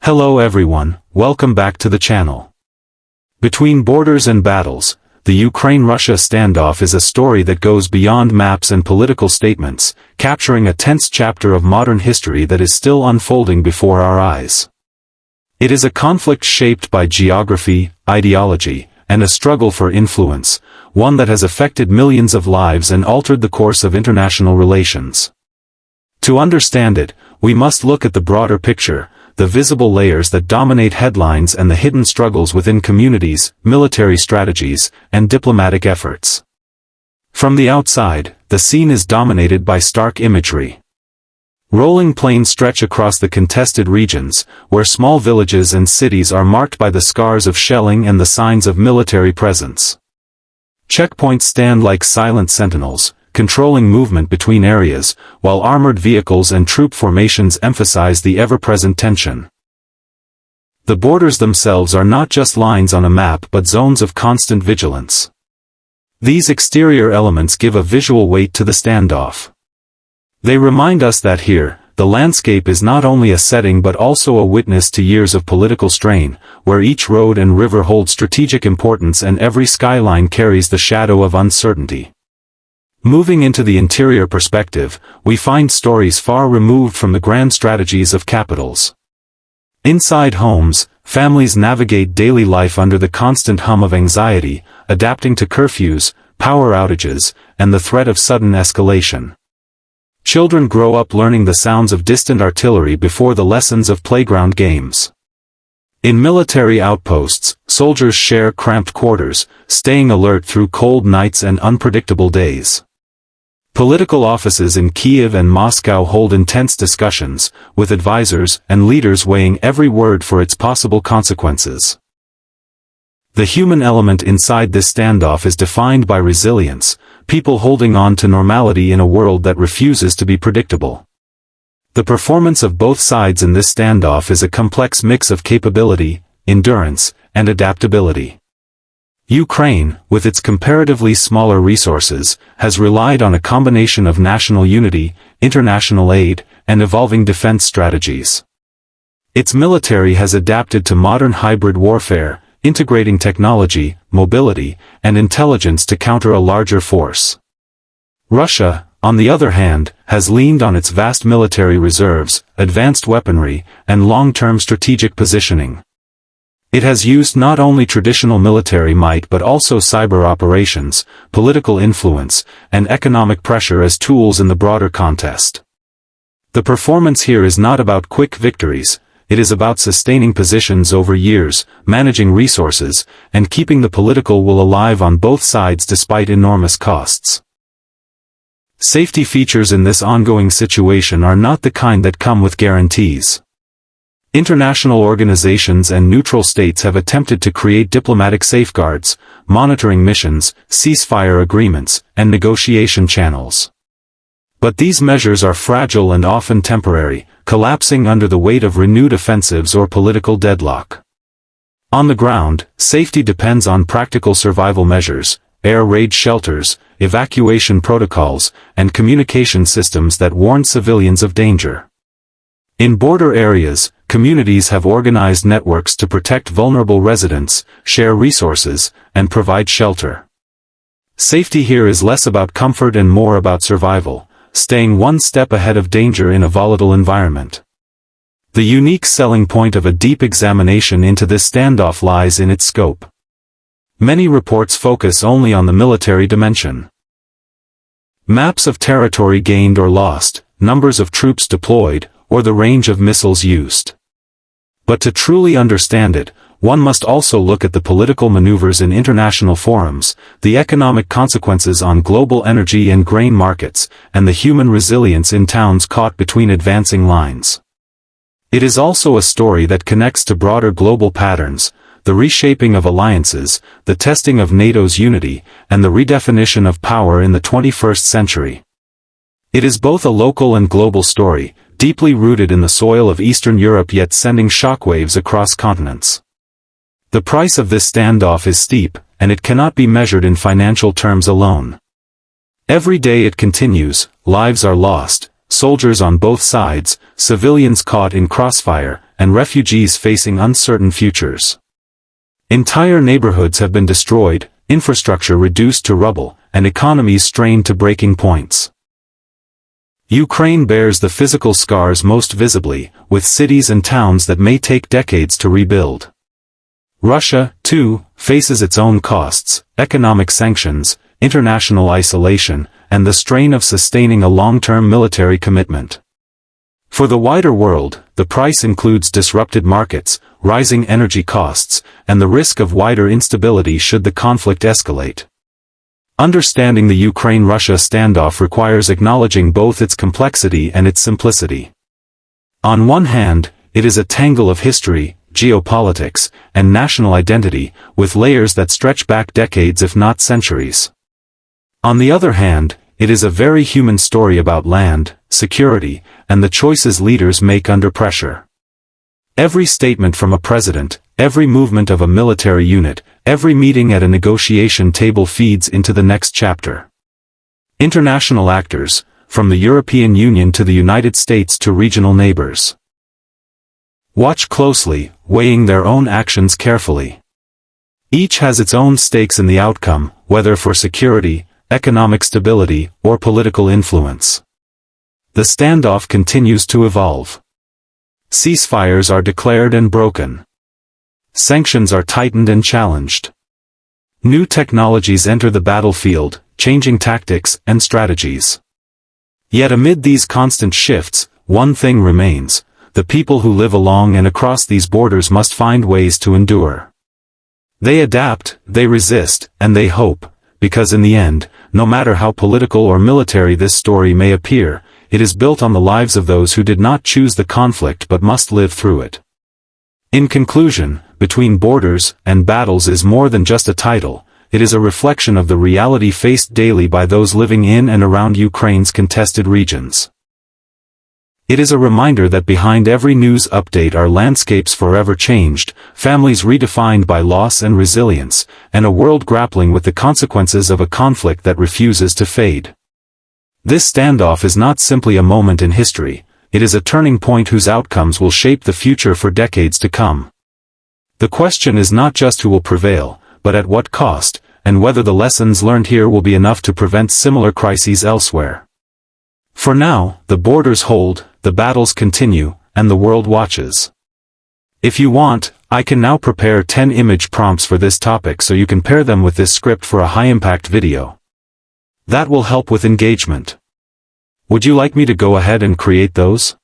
Hello everyone, welcome back to the channel. Between borders and battles, the Ukraine-Russia standoff is a story that goes beyond maps and political statements, capturing a tense chapter of modern history that is still unfolding before our eyes. It is a conflict shaped by geography, ideology, and a struggle for influence, one that has affected millions of lives and altered the course of international relations. To understand it, we must look at the broader picture, the visible layers that dominate headlines and the hidden struggles within communities, military strategies, and diplomatic efforts. From the outside, the scene is dominated by stark imagery. Rolling plains stretch across the contested regions, where small villages and cities are marked by the scars of shelling and the signs of military presence. Checkpoints stand like silent sentinels, controlling movement between areas, while armored vehicles and troop formations emphasize the ever-present tension. The borders themselves are not just lines on a map but zones of constant vigilance. These exterior elements give a visual weight to the standoff. They remind us that here, the landscape is not only a setting but also a witness to years of political strain, where each road and river hold strategic importance and every skyline carries the shadow of uncertainty. Moving into the interior perspective, we find stories far removed from the grand strategies of capitals. Inside homes, families navigate daily life under the constant hum of anxiety, adapting to curfews, power outages, and the threat of sudden escalation. Children grow up learning the sounds of distant artillery before the lessons of playground games. In military outposts, soldiers share cramped quarters, staying alert through cold nights and unpredictable days. Political offices in Kiev and Moscow hold intense discussions, with advisors and leaders weighing every word for its possible consequences. The human element inside this standoff is defined by resilience, people holding on to normality in a world that refuses to be predictable. The performance of both sides in this standoff is a complex mix of capability, endurance, and adaptability. Ukraine, with its comparatively smaller resources, has relied on a combination of national unity, international aid, and evolving defense strategies. Its military has adapted to modern hybrid warfare, integrating technology, mobility, and intelligence to counter a larger force. Russia, on the other hand, has leaned on its vast military reserves, advanced weaponry, and long-term strategic positioning. It has used not only traditional military might but also cyber operations, political influence, and economic pressure as tools in the broader contest. The performance here is not about quick victories, it is about sustaining positions over years, managing resources, and keeping the political will alive on both sides despite enormous costs. Safety features in this ongoing situation are not the kind that come with guarantees. International organizations and neutral states have attempted to create diplomatic safeguards, monitoring missions, ceasefire agreements, and negotiation channels. But these measures are fragile and often temporary, collapsing under the weight of renewed offensives or political deadlock. On the ground, safety depends on practical survival measures, air raid shelters, evacuation protocols, and communication systems that warn civilians of danger. In border areas, communities have organized networks to protect vulnerable residents, share resources, and provide shelter. Safety here is less about comfort and more about survival, staying one step ahead of danger in a volatile environment. The unique selling point of a deep examination into this standoff lies in its scope. Many reports focus only on the military dimension. Maps of territory gained or lost, numbers of troops deployed, or the range of missiles used. But to truly understand it, one must also look at the political maneuvers in international forums, the economic consequences on global energy and grain markets, and the human resilience in towns caught between advancing lines. It is also a story that connects to broader global patterns, the reshaping of alliances, the testing of NATO's unity, and the redefinition of power in the 21st century. It is both a local and global story, deeply rooted in the soil of Eastern Europe yet sending shockwaves across continents. The price of this standoff is steep, and it cannot be measured in financial terms alone. Every day it continues, lives are lost, soldiers on both sides, civilians caught in crossfire, and refugees facing uncertain futures. Entire neighborhoods have been destroyed, infrastructure reduced to rubble, and economies strained to breaking points. Ukraine bears the physical scars most visibly, with cities and towns that may take decades to rebuild. Russia, too, faces its own costs, economic sanctions, international isolation, and the strain of sustaining a long-term military commitment. For the wider world, the price includes disrupted markets, rising energy costs, and the risk of wider instability should the conflict escalate. Understanding the Ukraine-Russia standoff requires acknowledging both its complexity and its simplicity. On one hand, it is a tangle of history, geopolitics, and national identity, with layers that stretch back decades if not centuries. On the other hand, it is a very human story about land, security, and the choices leaders make under pressure. Every statement from a president, every movement of a military unit, every meeting at a negotiation table feeds into the next chapter. International actors, from the European Union to the United States to regional neighbors, watch closely, weighing their own actions carefully. Each has its own stakes in the outcome, whether for security, economic stability, or political influence. The standoff continues to evolve. Ceasefires are declared and broken. Sanctions are tightened and challenged. New technologies enter the battlefield, changing tactics and strategies. Yet amid these constant shifts, one thing remains: the people who live along and across these borders must find ways to endure. They adapt, they resist, and they hope, because in the end, no matter how political or military this story may appear, it is built on the lives of those who did not choose the conflict but must live through it. In conclusion, Between Borders and Battles is more than just a title, it is a reflection of the reality faced daily by those living in and around Ukraine's contested regions. It is a reminder that behind every news update are landscapes forever changed, families redefined by loss and resilience, and a world grappling with the consequences of a conflict that refuses to fade. This standoff is not simply a moment in history, it is a turning point whose outcomes will shape the future for decades to come. The question is not just who will prevail, but at what cost, and whether the lessons learned here will be enough to prevent similar crises elsewhere. For now, the borders hold, the battles continue, and the world watches. If you want, I can now prepare 10 image prompts for this topic so you can pair them with this script for a high-impact video. That will help with engagement. Would you like me to go ahead and create those?